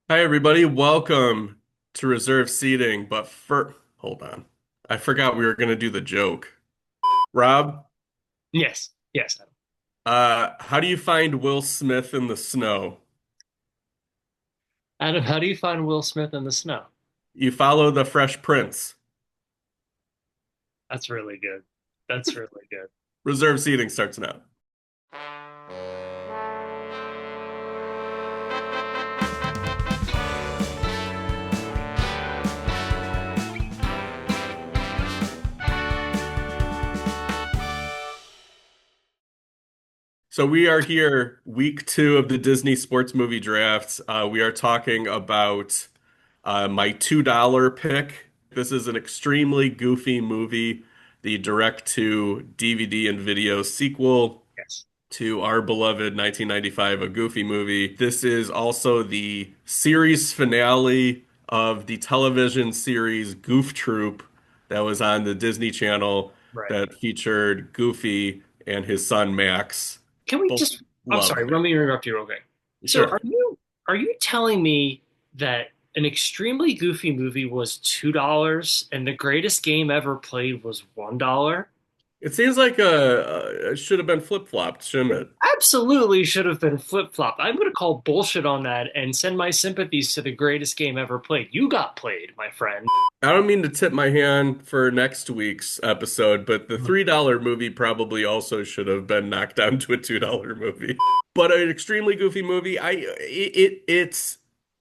Hi, everybody. Welcome to reserved seating. Hold on. I forgot we were going to do the joke. Rob, Yes, yes. how do you find Will Smith in the snow? Adam, how do you find Will Smith in the snow? You follow the Fresh Prince. That's really good. That's really good. Reserved seating starts now. So we are here, week two of the Disney sports movie drafts. We are talking about my $2 pick. This is an extremely goofy movie, the direct to DVD and video sequel Yes. to our beloved 1995 A Goofy Movie. This is also the series finale of the television series Goof Troop that was on the Disney Channel Right. that featured Goofy and his son Max. Can we Both just I'm loved sorry, let me interrupt you real quick. So Sure. are you telling me that an extremely goofy movie was $2 and the greatest game ever played was $1? It seems like it should have been flip-flopped, shouldn't it? Absolutely should have been flip-flopped. I'm gonna call bullshit on that and send my sympathies to the greatest game ever played. You got played, my friend. I don't mean to tip my hand for next week's episode, but the $3 movie probably also should have been knocked down to a $2 movie. But an extremely goofy movie. It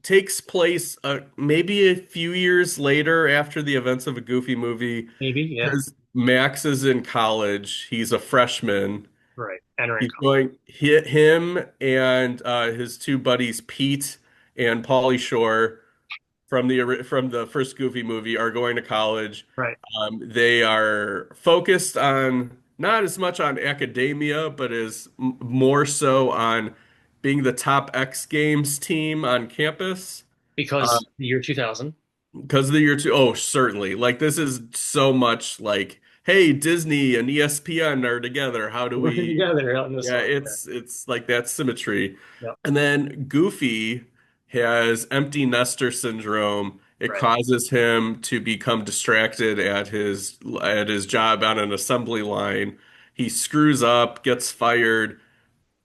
takes place maybe a few years later after the events of a Goofy movie Maybe, yeah. because Max is in college. He's a freshman. Right. Entering He's going hit him and his two buddies Pete and Pauly Shore from the first Goofy movie are going to college. right. They are focused on not as much on academia, but is more so on being the top X Games team on campus. Uh, Because the year 2000. because of the year two, oh, certainly. Like this is so much like, hey, Disney and ESPN are together. How do Working we together on this yeah, one. it's like that symmetry. Yeah. And then Goofy has empty nester syndrome. It Right. causes him to become distracted at his job on an assembly line. He screws up, gets fired.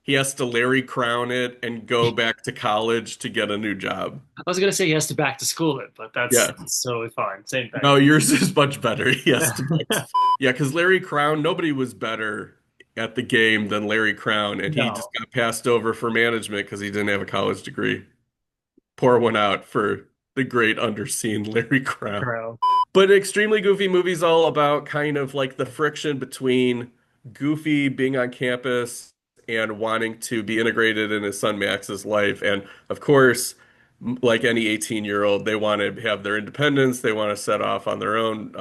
He has to Larry Crown it and go back to college to get a new job. I was gonna say he has to back to school it, but Yeah. that's totally fine. Same thing. No, yours is much better. He has to. Yeah, because Larry Crown, nobody was better at the game than Larry Crown, and he just No. got passed over for management because he didn't have a college degree. Pour one out for the great underseen Larry Crown. Bro. But Extremely Goofy movie's all about kind of like the friction between Goofy being on campus and wanting to be integrated in his son Max's life. And of course, like any 18-year-old, they want to have their independence. They want to set off on their own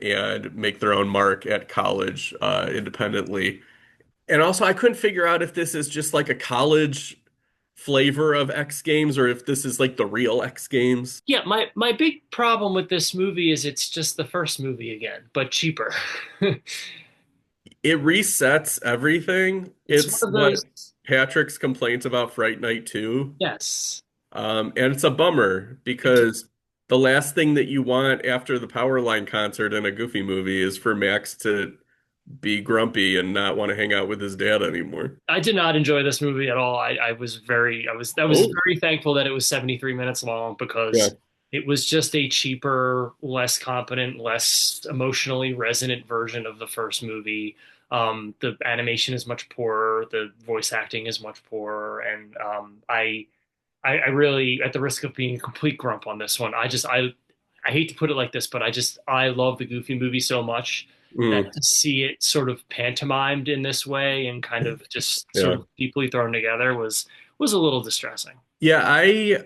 and make their own mark at college independently. And also, I couldn't figure out if this is just like a college flavor of X Games or if this is like the real X Games. Yeah, my big problem with this movie is it's just the first movie again, but cheaper. It resets everything. It's one It's of what those. Patrick's complaints about Fright Night 2. Yes. And it's a bummer It's because the last thing that you want after the Powerline concert in a Goofy movie is for Max to be grumpy and not want to hang out with his dad anymore. I did not enjoy this movie at all. I was Oh, very thankful that it was 73 minutes long yeah. because it was just a cheaper, less competent, less emotionally resonant version of the first movie. The animation is much poorer, the voice acting is much poorer, and I really, at the risk of being a complete grump on this one, I hate to put it like this, but I love the Goofy movie so much that Mm, to see it sort of pantomimed in this way and kind of just sort yeah. of deeply thrown together was a little distressing. Yeah, I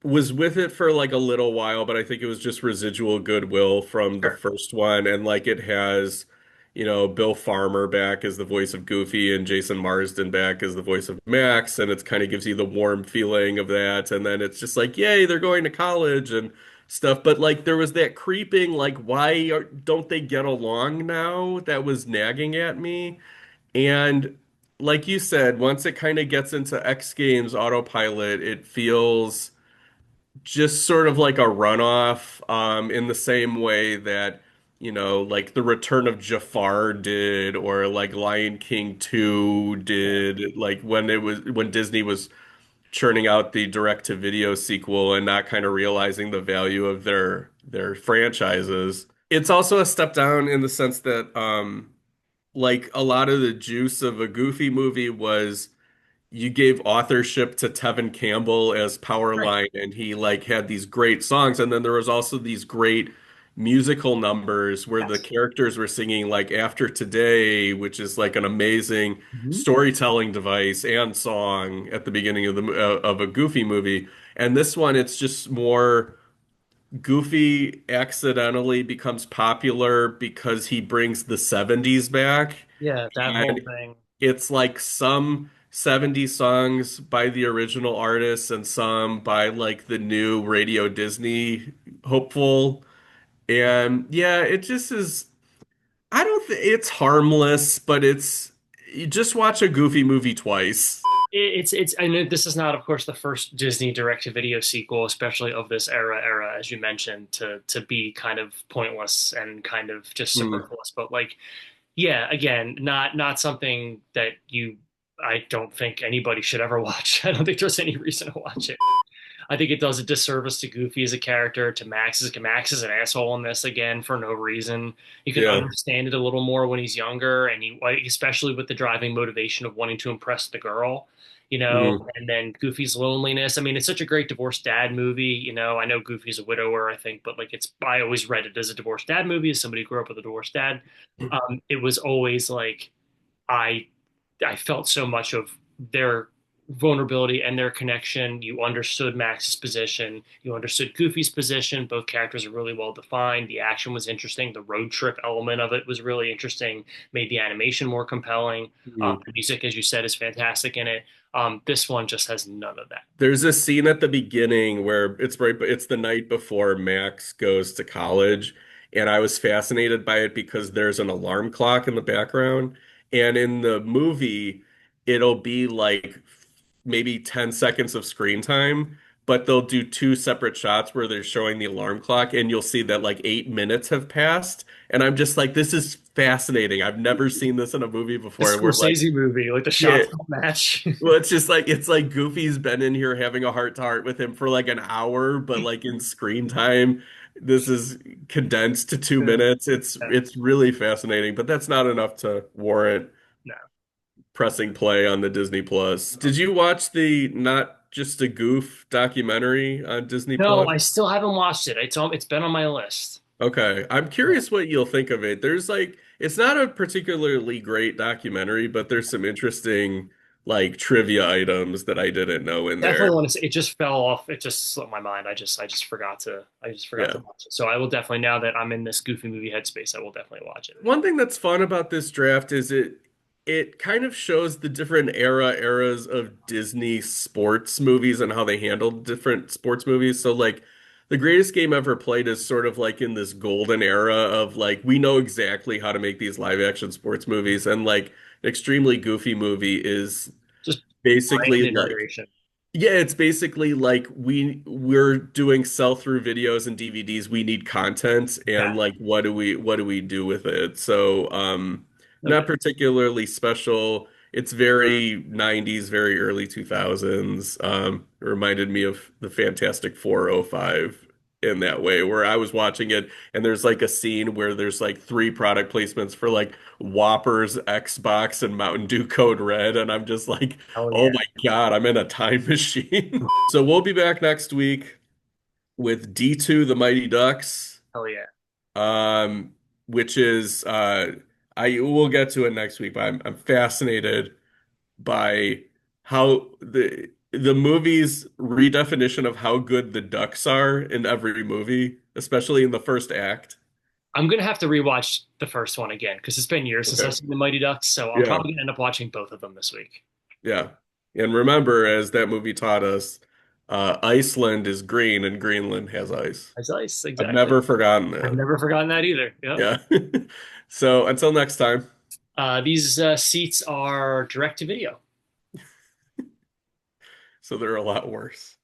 was with it for like a little while, but I think it was just residual goodwill from the Sure. first one. And like it has, Bill Farmer back as the voice of Goofy and Jason Marsden back as the voice of Max, and it's kind of gives you the warm feeling of that. And then it's just like, yay, they're going to college and stuff. But like there was that creeping, like, don't they get along now? That was nagging at me. And like you said, once it kind of gets into X Games autopilot, it feels. just sort of like a runoff, in the same way that, like The Return of Jafar did, or like Lion King 2 did, like when Disney was churning out the direct-to-video sequel and not kind of realizing the value of their franchises. It's also a step down in the sense that like a lot of the juice of a Goofy movie was you gave authorship to Tevin Campbell as Right. Powerline, and he like had these great songs, and then there was also these great musical numbers where the Yes. characters were singing like After Today, which is like an amazing Mhm. storytelling device and song at the beginning of of a Goofy movie. And this one, it's just more Goofy accidentally becomes popular because he brings the 70s back. Yeah, that whole And thing. it's like some 70s songs by the original artists and some by like the new Radio Disney hopeful. And yeah, it just is. I don't think it's harmless, but it's you just watch a Goofy movie twice. It's I know this is not, of course, the first Disney direct-to-video sequel, especially of this era, as you mentioned, to be kind of pointless and kind of just Hmm. superfluous. But like, yeah, again, not something that you I don't think anybody should ever watch. I don't think there's any reason to watch it. I think it does a disservice to Goofy as a character, to Max is an asshole in this again for no reason. You can Yeah. understand it a little more when he's younger, and he, like, especially with the driving motivation of wanting to impress the girl, Hmm. and then Goofy's loneliness. I mean, it's such a great divorced dad movie. I know Goofy's a widower, I think, but like I always read it as a divorced dad movie, as somebody who grew up with a divorced dad. It was always like I I felt so much of their vulnerability and their connection. You understood Max's position. You understood Goofy's position. Both characters are really well defined. The action was interesting. The road trip element of it was really interesting. Made the animation more compelling. Hmm. The music, as you said, is fantastic in it. This one just has none of that. There's a scene at the beginning where it's the night before Max goes to college, and I was fascinated by it because there's an alarm clock in the background, and in the movie it'll be like maybe 10 seconds of screen time, but they'll do two separate shots where they're showing the alarm clock, and you'll see that like 8 minutes have passed, and I'm just like, this is fascinating. I've never seen this in a movie The before, where like, Scorsese movie, like the yeah. shots don't match. Well, it's just like it's like Goofy's been in here having a heart to heart with him for like an hour, but like in screen time, this is condensed to 2 minutes. It's really fascinating, but that's not enough to warrant No. pressing play on the Disney Plus. Did you watch the Not Just a Goof documentary on Disney No, Plus? I still haven't watched it. It's been on my list. Okay, I'm Yeah. curious what you'll think of it. There's like, it's not a particularly great documentary, but there's some interesting like trivia items that I didn't know in there. Definitely want to say it just fell off. It just slipped my mind. I just forgot to Yeah. watch it. So I will definitely, now that I'm in this Goofy movie headspace, I will definitely watch it. One thing that's fun about this draft is it kind of shows the different eras of Disney sports movies and how they handled different sports movies. So like the greatest game ever played is sort of like in this golden era of like we know exactly how to make these live action sports movies, and like an extremely goofy movie is Just basically brand like, iteration. yeah, it's basically like we're doing sell-through videos and DVDs. We need content, and Yeah. like what do we do with it? So not Okay. particularly special. It's very 90s, very early 2000s. It reminded me of the Fantastic Four oh 05 in that way, where I was watching it and there's like a scene where there's like three product placements for like Whoppers, Xbox, and Mountain Dew Code Red, and I'm just like, Hell oh yeah. my God, I'm in a time machine. So we'll be back next week with D2 The Mighty Ducks, Hell yeah. um, which is I will get to it next week, but I'm fascinated by how the movie's redefinition of how good the ducks are in every movie, especially in the first act. I'm gonna have to rewatch the first one again because it's been years since I've Okay. seen the Mighty Ducks. So I'm Yeah. probably gonna end up watching both of them this week. Yeah. And remember, as that movie taught us, Iceland is green and Greenland has ice. Ice Ice, I've exactly. never forgotten I've that. never forgotten that either. Yep. Yeah. So until next time. These seats are direct to video. So they're a lot worse.